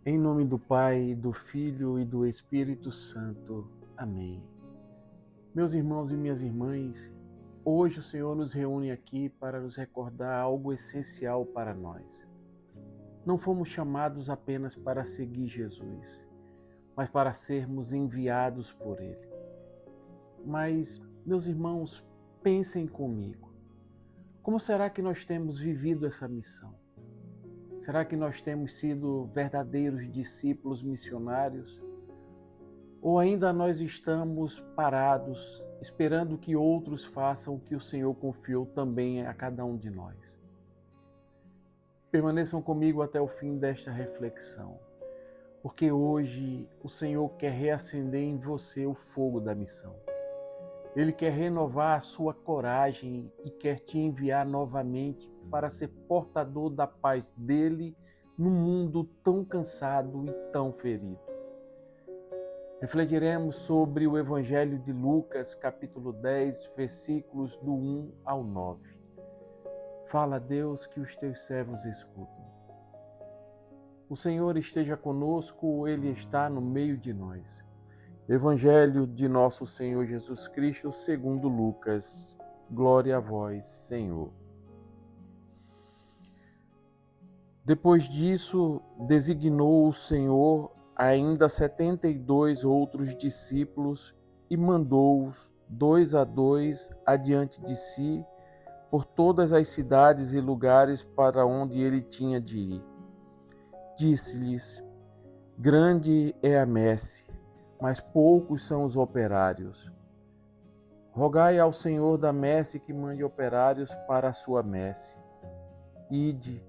Em nome do Pai, do Filho e do Espírito Santo. Amém. Meus irmãos e minhas irmãs, hoje o Senhor nos reúne aqui para nos recordar algo essencial para nós. Não fomos chamados apenas para seguir Jesus, mas para sermos enviados por Ele. Mas, meus irmãos, pensem comigo. Como será que nós temos vivido essa missão? Será que nós temos sido verdadeiros discípulos missionários? Ou ainda nós estamos parados, esperando que outros façam o que o Senhor confiou também a cada um de nós? Permaneçam comigo até o fim desta reflexão, porque hoje o Senhor quer reacender em você o fogo da missão. Ele quer renovar a sua coragem e quer te enviar novamente para ser portador da paz dele num mundo tão cansado e tão ferido. Refletiremos sobre o Evangelho de Lucas, capítulo 10, versículos do 1 ao 9. Fala, Deus, que os teus servos escutam. O Senhor esteja conosco, Ele está no meio de nós. Evangelho de nosso Senhor Jesus Cristo, segundo Lucas. Glória a vós, Senhor. Depois disso, designou o Senhor ainda 72 outros discípulos e mandou-os 2 a 2 adiante de si por todas as cidades e lugares para onde ele tinha de ir. Disse-lhes: grande é a messe, mas poucos são os operários. Rogai ao Senhor da messe que mande operários para a sua messe. Ide,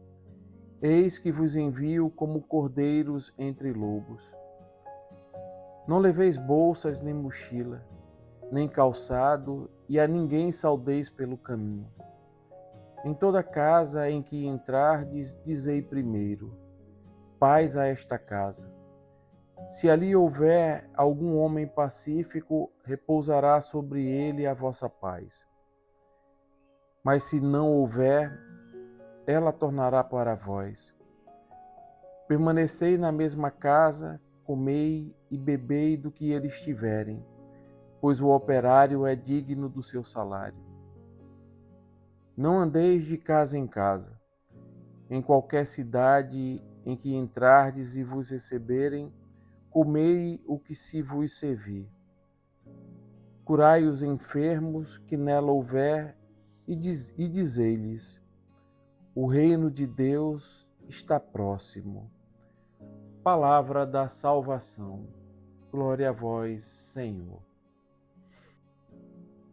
eis que vos envio como cordeiros entre lobos. Não leveis bolsas nem mochila, nem calçado, e a ninguém saudeis pelo caminho. Em toda casa em que entrardes, dizei primeiro: paz a esta casa. Se ali houver algum homem pacífico, repousará sobre ele a vossa paz. Mas se não houver, ela tornará para vós. Permanecei na mesma casa, comei e bebei do que eles tiverem, pois o operário é digno do seu salário. Não andeis de casa em casa. Em qualquer cidade em que entrardes e vos receberem, comei o que se vos servir. Curai os enfermos que nela houver e dizei-lhes: o reino de Deus está próximo. Palavra da salvação. Glória a vós, Senhor.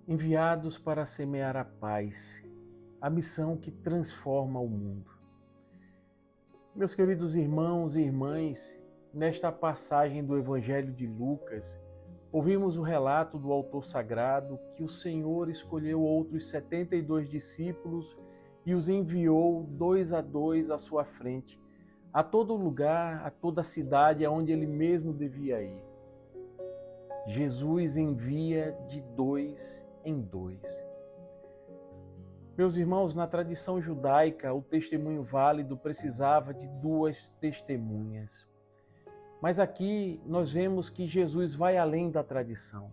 Enviados para semear a paz, a missão que transforma o mundo. Meus queridos irmãos e irmãs, nesta passagem do Evangelho de Lucas, ouvimos o relato do autor sagrado que o Senhor escolheu outros 72 discípulos e os enviou 2 a 2 à sua frente, a todo lugar, a toda cidade aonde ele mesmo devia ir. Jesus envia de 2 em 2. Meus irmãos, na tradição judaica, o testemunho válido precisava de 2 testemunhas. Mas aqui nós vemos que Jesus vai além da tradição.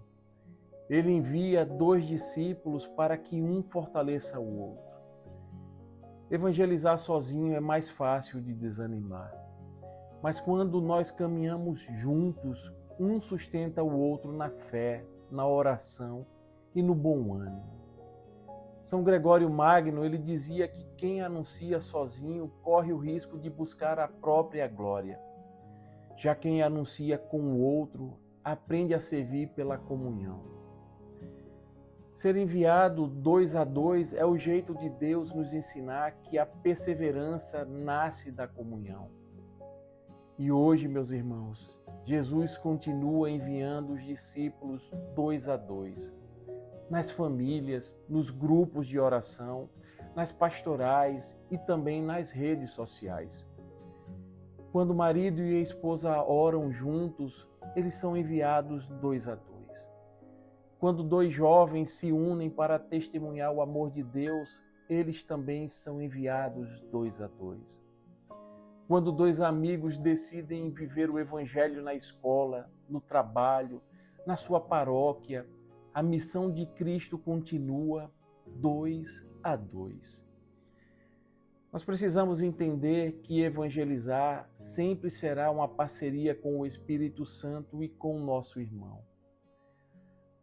Ele envia 2 discípulos para que um fortaleça o outro. Evangelizar sozinho é mais fácil de desanimar. Mas quando nós caminhamos juntos, um sustenta o outro na fé, na oração e no bom ânimo. São Gregório Magno, ele dizia que quem anuncia sozinho corre o risco de buscar a própria glória. Já quem anuncia com o outro aprende a servir pela comunhão. Ser enviado 2 a 2 é o jeito de Deus nos ensinar que a perseverança nasce da comunhão. E hoje, meus irmãos, Jesus continua enviando os discípulos 2 a 2, nas famílias, nos grupos de oração, nas pastorais e também nas redes sociais. Quando o marido e a esposa oram juntos, eles são enviados 2 a 2. Quando 2 jovens se unem para testemunhar o amor de Deus, eles também são enviados 2 a 2. quando dois amigos decidem viver o Evangelho na escola, no trabalho, na sua paróquia, a missão de Cristo continua 2 a 2. Nós precisamos entender que evangelizar sempre será uma parceria com o Espírito Santo e com o nosso irmão.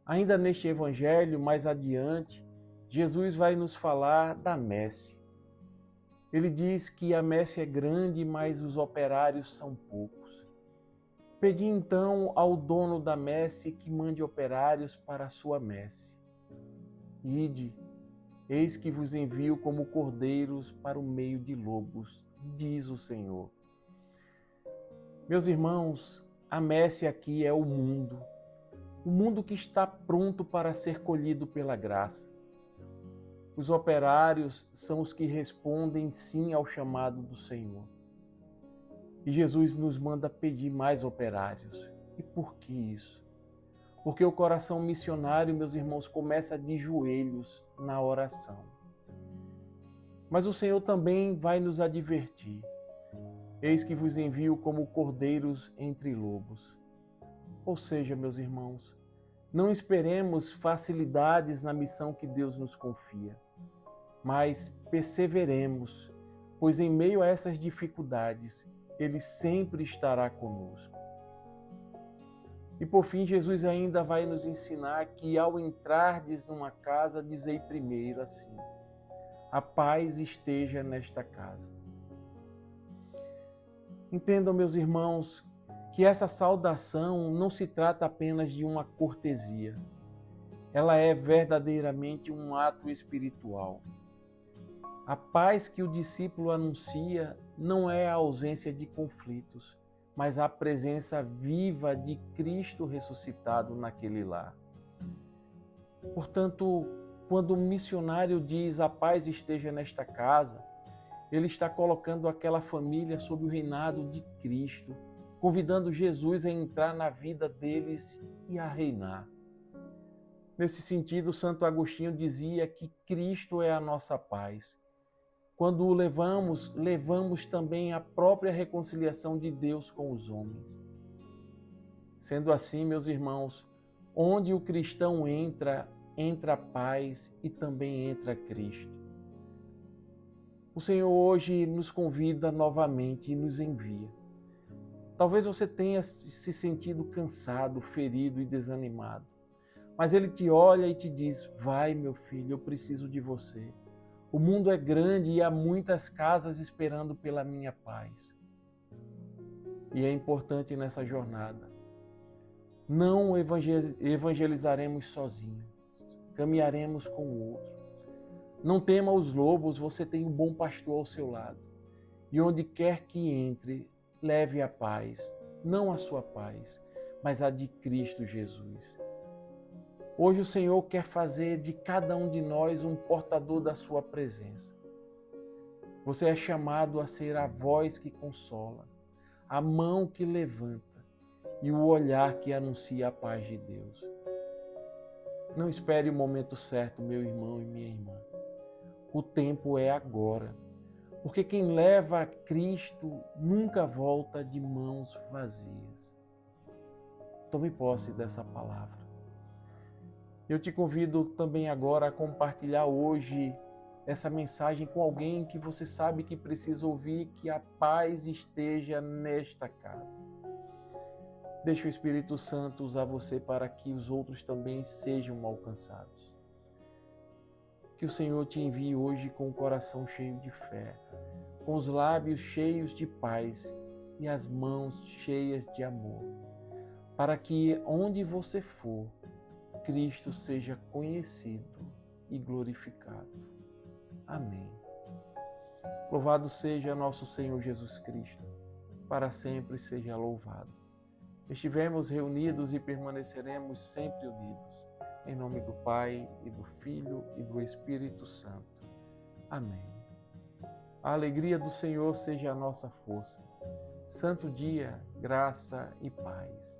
Ainda neste Evangelho, mais adiante, Jesus vai nos falar da messe. Ele diz que a messe é grande, mas os operários são poucos. Pedi então ao dono da messe que mande operários para a sua messe. Ide, eis que vos envio como cordeiros para o meio de lobos, diz o Senhor. Meus irmãos, a messe aqui é o mundo que está pronto para ser colhido pela graça. Os operários são os que respondem sim ao chamado do Senhor. E Jesus nos manda pedir mais operários. E por que isso? Porque o coração missionário, meus irmãos, começa de joelhos na oração. Mas o Senhor também vai nos advertir. Eis que vos envio como cordeiros entre lobos. Ou seja, meus irmãos, não esperemos facilidades na missão que Deus nos confia, mas perseveremos, pois em meio a essas dificuldades, Ele sempre estará conosco. E por fim, Jesus ainda vai nos ensinar que ao entrardes numa casa, dizei primeiro assim: a paz esteja nesta casa. Entendam, meus irmãos, que essa saudação não se trata apenas de uma cortesia. Ela é verdadeiramente um ato espiritual. A paz que o discípulo anuncia não é a ausência de conflitos, mas a presença viva de Cristo ressuscitado naquele lar. Portanto, quando o missionário diz a paz esteja nesta casa, ele está colocando aquela família sob o reinado de Cristo, convidando Jesus a entrar na vida deles e a reinar. Nesse sentido, Santo Agostinho dizia que Cristo é a nossa paz. Quando o levamos, levamos também a própria reconciliação de Deus com os homens. Sendo assim, meus irmãos, onde o cristão entra, entra a paz e também entra Cristo. O Senhor hoje nos convida novamente e nos envia. Talvez você tenha se sentido cansado, ferido e desanimado. Mas Ele te olha e te diz: vai, meu filho, eu preciso de você. O mundo é grande e há muitas casas esperando pela minha paz. E é importante nessa jornada. Não evangelizaremos sozinhos, caminharemos com o outro. Não tema os lobos, você tem um bom pastor ao seu lado. E onde quer que entre, leve a paz, não a sua paz, mas a de Cristo Jesus. Hoje o Senhor quer fazer de cada um de nós um portador da sua presença. Você é chamado a ser a voz que consola, a mão que levanta e o olhar que anuncia a paz de Deus. Não espere o momento certo, meu irmão e minha irmã. O tempo é agora, porque quem leva a Cristo nunca volta de mãos vazias. Tome posse dessa palavra. Eu te convido também agora a compartilhar hoje essa mensagem com alguém que você sabe que precisa ouvir, que a paz esteja nesta casa. Deixe o Espírito Santo usar você para que os outros também sejam alcançados. Que o Senhor te envie hoje com o coração cheio de fé, com os lábios cheios de paz e as mãos cheias de amor, para que onde você for, Cristo seja conhecido e glorificado. Amém. Louvado seja nosso Senhor Jesus Cristo, para sempre seja louvado. Estivemos reunidos e permaneceremos sempre unidos. Em nome do Pai, e do Filho, e do Espírito Santo. Amém. A alegria do Senhor seja a nossa força. Santo dia, graça e paz.